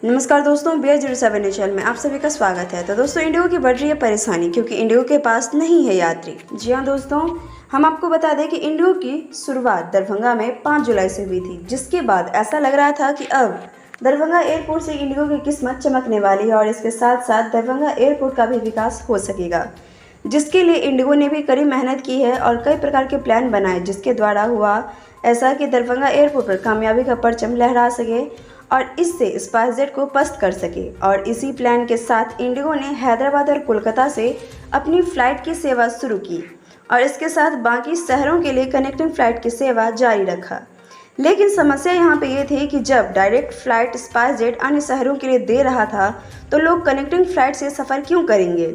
नमस्कार दोस्तों, BR07 channel में आप सभी का स्वागत है। तो दोस्तों, इंडिगो की बढ़ रही है परेशानी क्योंकि इंडिगो के पास नहीं है यात्री। जी हाँ दोस्तों, हम आपको बता दें कि इंडिगो की शुरुआत दरभंगा में 5 जुलाई से हुई थी, जिसके बाद ऐसा लग रहा था कि अब दरभंगा एयरपोर्ट से इंडिगो की किस्मत चमकने वाली है और इसके साथ साथ दरभंगा एयरपोर्ट का भी विकास हो सकेगा, जिसके लिए इंडिगो ने भी कड़ी मेहनत की है और कई प्रकार के प्लान बनाए, जिसके द्वारा हुआ ऐसा कि दरभंगा एयरपोर्ट पर कामयाबी का परचम लहरा सके और इससे स्पाइसजेट को पस्त कर सके। और इसी प्लान के साथ इंडिगो ने हैदराबाद और कोलकाता से अपनी फ़्लाइट की सेवा शुरू की और इसके साथ बाकी शहरों के लिए कनेक्टिंग फ़्लाइट की सेवा जारी रखा। लेकिन समस्या यहाँ पे ये थी कि जब डायरेक्ट फ़्लाइट स्पाइसजेट अन्य शहरों के लिए दे रहा था तो लोग कनेक्टिंग फ़्लाइट से सफ़र क्यों करेंगे,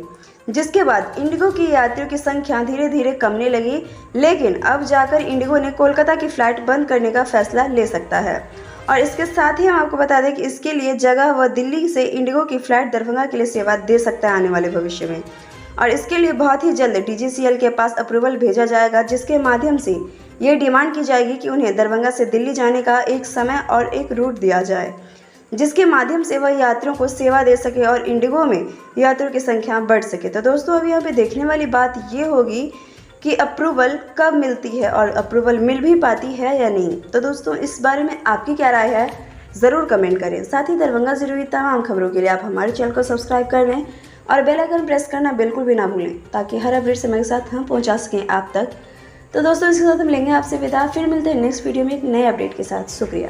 जिसके बाद इंडिगो की यात्रियों की संख्या धीरे धीरे कमने लगी। लेकिन अब जाकर इंडिगो ने कोलकाता की फ़्लाइट बंद करने का फैसला ले सकता है और इसके साथ ही हम आपको बता दें कि इसके लिए जगह व दिल्ली से इंडिगो की फ़्लाइट दरभंगा के लिए सेवा दे सकता है आने वाले भविष्य में। और इसके लिए बहुत ही जल्द DGCL के पास अप्रूवल भेजा जाएगा, जिसके माध्यम से ये डिमांड की जाएगी कि उन्हें दरभंगा से दिल्ली जाने का एक समय और एक रूट दिया जाए, जिसके माध्यम से वह यात्रियों को सेवा दे सके और इंडिगो में यात्रियों की संख्या बढ़ सके। तो दोस्तों, अभी यहाँ पे देखने वाली बात ये होगी कि अप्रूवल कब मिलती है और अप्रूवल मिल भी पाती है या नहीं। तो दोस्तों, इस बारे में आपकी क्या राय है, ज़रूर कमेंट करें। साथ ही दरभंगा से जुड़ी तमाम खबरों के लिए आप हमारे चैनल को सब्सक्राइब कर लें और बेल आइकन प्रेस करना बिल्कुल भी ना भूलें, ताकि हर अपडेट समय के साथ हम पहुँचा सकें आप तक। तो दोस्तों, इसके साथ हम लेंगे आपसे विदा। फिर मिलते हैं नेक्स्ट वीडियो में एक नए अपडेट के साथ। शुक्रिया।